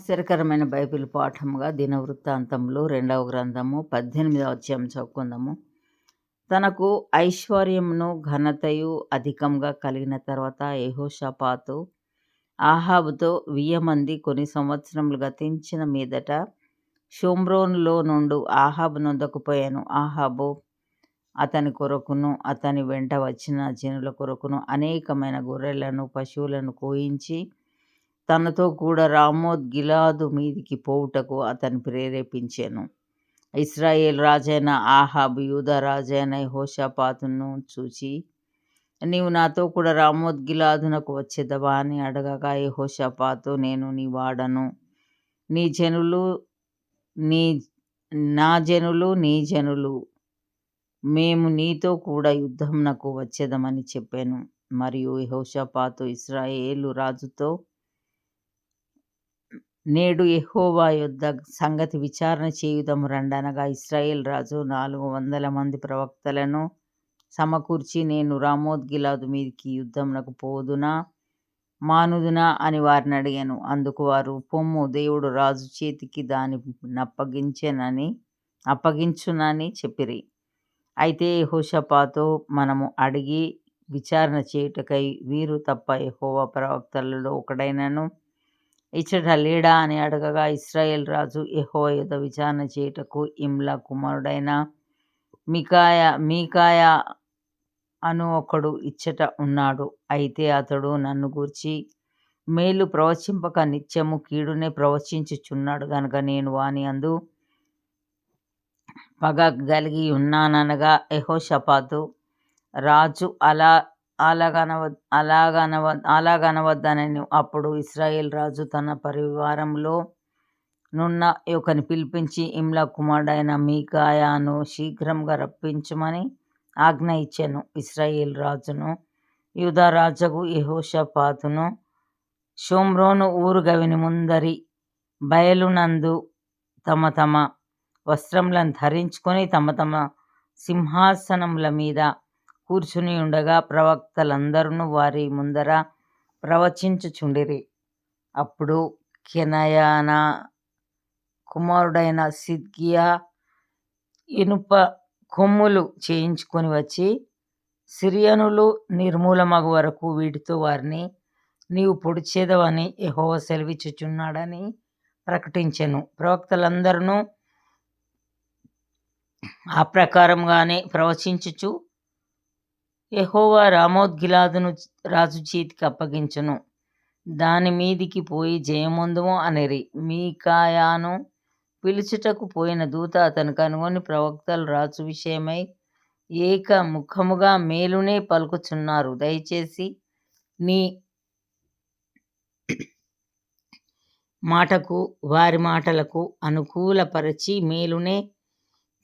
ఆశ్చర్యకరమైన బైబిల్ పాఠముగా దినవృత్తాంతంలో 2వ గ్రంథము 18వ అధ్యాయం చదువుకుందాము. తనకు ఐశ్వర్యమును ఘనతయు అధికంగా కలిగిన తర్వాత యెహోషాపాతు ఆహాబుతో 1000 మంది కొన్ని సంవత్సరములు గతించిన మీదట షోమ్రోనులో నుండు ఆహాబు నొద్దకు పోయాను. ఆహాబు అతని కొరకును అతని వెంట వచ్చిన జనుల కొరకును అనేకమైన గొర్రెలను పశువులను కోయించి తనతో కూడా రామోత్ గిలాదు మీదికి పోవుటకు అతన్ని ప్రేరేపించెను. ఇశ్రాయేలు రాజైన ఆహాబు యూదా రాజైన యెహోషాపాతును చూచి, నీవు నాతో కూడా రామోత్ గిలాదునకు వచ్చేదవా అని అడగగా, యెహోషాపాతు, నేను నీ వాడను, నా జనులు నీ జనులు, మేము నీతో కూడా యుద్ధమునకు వచ్చేదమని చెప్పాను. మరియు యెహోషాపాతు ఇశ్రాయేలు రాజుతో, నేడు యెహోవా యొద్ద సంగతి విచారణ చేయుదము రండి అనగా, ఇశ్రాయేలు రాజు 400 మంది ప్రవక్తలను సమకూర్చి, నేను రామోత్ గిలాదు మీదికి యుద్ధమునకు పోదునా మానుదునా అని వారిని అడిగాను. అందుకు వారు, పొమ్ము, దేవుడు రాజు చేతికి దాని అప్పగించునని చెప్పిరి. అయితే యెహోషాపాతు, మనము అడిగి విచారణ చేయుటకై వీరు తప్ప యెహోవా ప్రవక్తలలో ఒకడైనను ఇచ్చట లేడా అని అడగగా, ఇశ్రాయేలు రాజు, యెహోవా యొద్ద విచారణ చేయుటకు ఇమ్లా కుమారుడైన మీకాయా అను ఒకడు ఇచ్చట ఉన్నాడు. అయితే అతడు నన్ను గూర్చి మేలు ప్రవచింపక నిత్యము కీడునే ప్రవచించుచున్నాడు గనుక నేను వాని అందు పగ కలిగి ఉన్నాననగా, యెహోషాపాతు, రాజు అలాగనవద్దనెను. అప్పుడు ఇశ్రాయేలు రాజు తన పరివారంలో నున్న ఒకని పిలిపించి, ఇమ్లా కుమారుడైన మీకాయాను శీఘ్రముగా రప్పించుమని ఆజ్ఞ ఇచ్చెను. ఇశ్రాయేలు రాజును యూదా రాజగు యెహోషాపాతును షోమ్రోను ఊరు గవిని ముందరి బయలునందు తమ తమ వస్త్రములను ధరించుకొని తమ తమ సింహాసనముల మీద కూర్చుని ఉండగా, ప్రవక్తలందరూ వారి ముందర ప్రవచించుచుండిరి. అప్పుడు కెనయనా కుమారుడైన సిద్కియా ఇనుప కొమ్ములు చేయించుకొని వచ్చి, సిరియనులు నిర్మూలమగు వరకు వీటితో వారిని నీవు పొడిచేదవని యెహోవా సెలవిచ్చుచున్నాడని ప్రకటించెను. ప్రవక్తలందరూ ఆ ప్రకారముగానే ప్రవచించుచు, యెహోవా రామోత్ గిలాదును రాజు చేతికి అప్పగించును, దాని మీదికి పోయి జయమొందుము అనిరి. మీకాయాను పిలుచుటకు పోయిన దూత అతను కనుగొని, ప్రవక్తలు రాజు విషయమై ఏక ముఖముగా మేలునే పలుకుచున్నారు, దయచేసి నీ మాటకు వారి మాటలకు అనుకూలపరచి మేలునే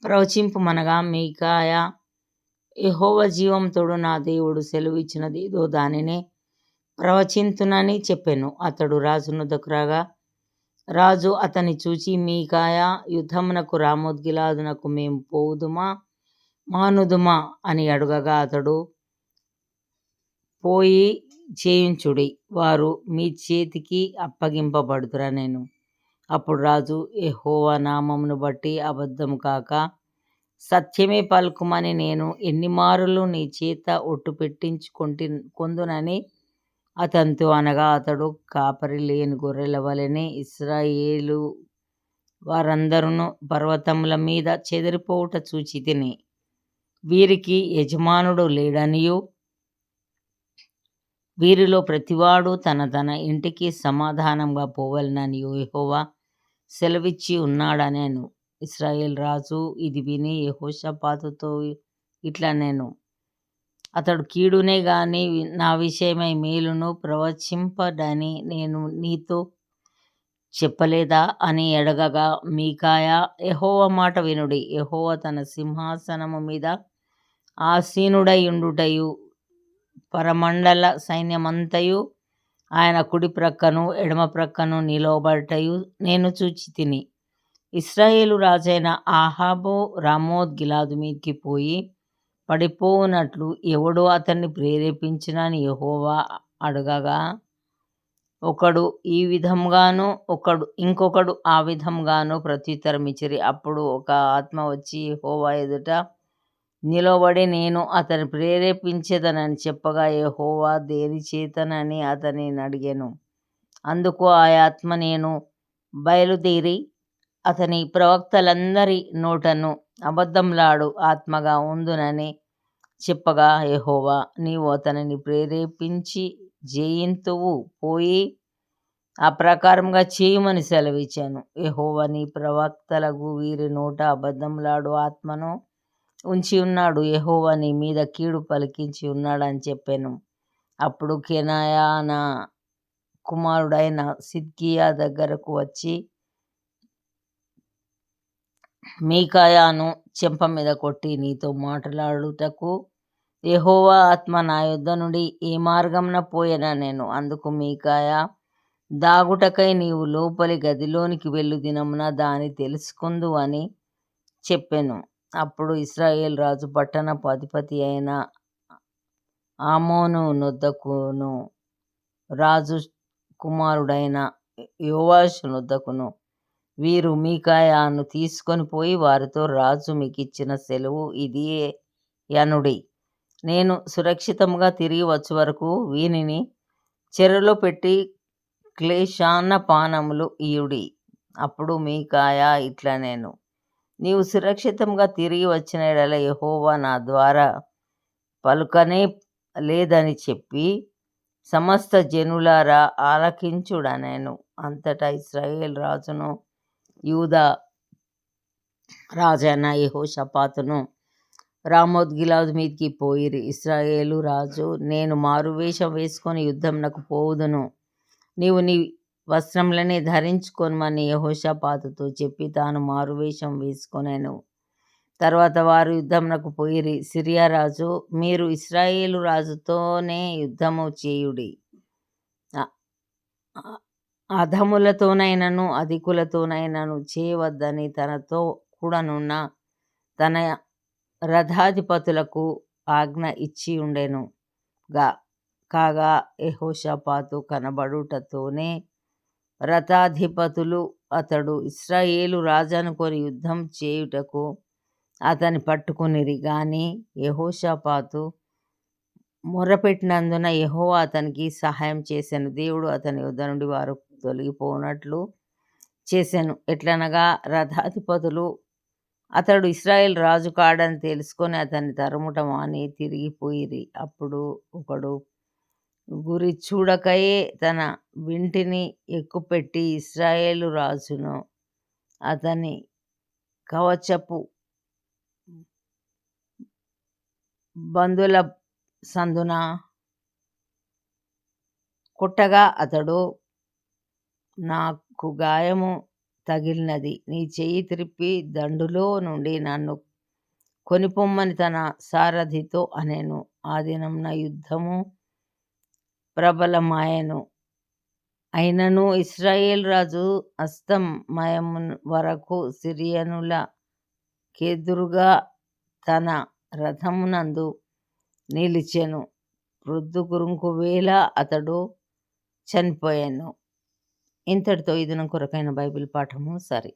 ప్రవచింపుమనగా, మీకాయా, యెహోవా జీవంతోడు నా దేవుడు సెలవిచ్చినదేదో దానినే ప్రవచింతునని చెప్పెను. అతడు రాజు నొద్దకు రాగా, రాజు అతన్ని చూచి, మీకాయా, యుద్ధమునకు రామోత్ గిలాదునకు మేము పోవుదుమా మానుదుమా అని అడుగగా, అతడు, పోయి చేయించుడి, వారు మీ చేతికి అప్పగింపబడుదురనెను. అప్పుడు రాజు, యెహోవా నామమును బట్టి అబద్ధము కాక సత్యమే పలుకుమని నేను ఎన్ని మారులు నీ చేత ఒట్టు పెట్టించుకొందునని అతనితో అనగా, అతడు, కాపరి లేని గొర్రెల వలెనే ఇశ్రాయేలు వారందరూ పర్వతముల మీద చెదిరిపోవుట చూచితిని. వీరికి యజమానుడు లేడనియూ, వీరిలో ప్రతివాడు తన తన ఇంటికి సమాధానంగా పోవలెననియూ యెహోవా సెలవిచ్చి ఉన్నాడనెను. ఇశ్రాయేలు రాజు ఇది విని యెహోషాపాతుతో ఇట్లనెను, అతడు కీడునే గాని నా విషయమై మేలును ప్రవచింపడని నేను నీతో చెప్పలేదా అని అడగగా, మీకాయా, యెహోవా మాట వినుడి, యెహోవా తన సింహాసనము మీద ఆసీనుడై ఉండుటయు పరమండల సైన్యమంతయు ఆయన కుడి ప్రక్కను ఎడమ ప్రక్కను నిలవబడుటయు నేను చూచితిని. ఇశ్రాయేలు రాజైన ఆహాబు రామోత్ గిలాదు మీదికి పోయి పడిపోవునట్లు ఎవడు అతన్ని ప్రేరేపించినని యెహోవా అడగగా, ఒకడు ఈ విధంగాను ఇంకొకడు ఆ విధంగాను ప్రత్యుత్తరమిచ్చిరి. అప్పుడు ఒక ఆత్మ వచ్చి యెహోవా ఎదుట నిలవబడి, నేను అతన్ని ప్రేరేపించెదనని చెప్పగా, యెహోవా దేనిచేతనని అతనినడిగెను. అందుకు ఆ ఆత్మ, నేను బయలుదేరి అతని ప్రవక్తలందరి నోటను అబద్ధంలాడు ఆత్మగా ఉందునని చెప్పగా, యెహోవా నీవు అతనిని ప్రేరేపించి జయింతువు, పోయి ఆ ప్రకారంగా చేయుమని సెలవిచ్చాను. యెహోవా నీ ప్రవక్తలగు వీరి నోట అబద్ధంలాడు ఆత్మను ఉంచి ఉన్నాడు. యెహోవా నీ మీద కీడు పలికించి ఉన్నాడని చెప్పాను. అప్పుడు కెనాయా నా కుమారుడైన సిద్కియా దగ్గరకు వచ్చి మీకాయాను చెంప మీద కొట్టి, నీతో మాట్లాడుటకు యెహోవా ఆత్మ నా యొద్ద నుండి ఏ మార్గంన పోయెననెను. అందుకు మీకాయా, దాగుటకై నీవు లోపలి గదిలోనికి వెళ్ళు దినమున దాని తెలుసుకుందు అని చెప్పెను. అప్పుడు ఇశ్రాయేలు రాజు పట్టణపు అధిపతి అయిన ఆమోను నొద్దకును, రాజు కుమారుడైన యోవాషు నొద్దకును వీరు మీకాయాను తీసుకొని పోయి వారితో, రాజు మీకిచ్చిన సెలవు ఇదియే యనుడి. నేను సురక్షితంగా తిరిగి వచ్చే వరకు వీనిని చెరలో పెట్టి క్లేశాన్నపానములు ఇయుడి. అప్పుడు మీకాయా ఇట్లనెను, నీవు సురక్షితంగా తిరిగి వచ్చిన యెడల యెహోవా నా ద్వారా పలుకనే లేదని చెప్పి, సమస్త జనులారా ఆలకించుడనెను. అంతటా ఇశ్రాయేలు రాజును యూదా రాజైన యెహోషాపాతును రామోత్ గిలాదు మీదికి పోయిరి. ఇశ్రాయేలు రాజు, నేను మారువేషం వేసుకొని యుద్ధమునకు పోవుదును, నీవు నీ వస్త్రములనే ధరించుకొనుమని యెహోషాపాతుతో చెప్పి తాను మారువేషం వేసుకొనెను. తర్వాత వారు యుద్ధమునకు పోయిరి. సిరియా రాజు, మీరు ఇశ్రాయేలు రాజుతోనే యుద్ధము చేయుడి, అధములతోనైనను అధికులతోనైనను చేయవద్దని తనతో కూడనున్న తన రథాధిపతులకు ఆజ్ఞ ఇచ్చి ఉండెను. కాగా యెహోషాపాతు కనబడుటతోనే రథాధిపతులు అతడు ఇశ్రాయేలు రాజనుకొని యుద్ధం చేయుటకు అతని పట్టుకునిరి. గాని యెహోషాపాతు మొర్రపెట్టినందున యెహోవా అతనికి సహాయం చేసెను. దేవుడు అతని యొద్ద నుండి వారు తొలగిపోనట్లు చేసెను. ఎట్లనగా రథాధిపతులు అతడు ఇశ్రాయేలు రాజు కాడని తెలుసుకొని అతన్ని తరుముట మాని తిరిగిపోయిరి. అప్పుడు ఒకడు గురి చూడకయే తన వింటిని ఎక్కుపెట్టి ఇశ్రాయేలు రాజును అతని కవచపు బందుల సందున కొట్టగా, అతడు, నాకు గాయము తగిలినది, నీ చెయ్యి త్రిప్పి దండులో నుండి నన్ను కొనిపొమ్మని తన సారథితో అనెను. ఆ దినమున యుద్ధము ప్రబలమాయెను. అయినను ఇశ్రాయేలు రాజు అస్తమయము వరకు సిరియనుల కెదురుగా తన రథమునందు నిలిచెను. ప్రొద్దుగుంకు వేళ అతడు చనిపోయెను. ఇంతటితో ఈ దినం కొరకైన బైబిల్ పాఠము సరి.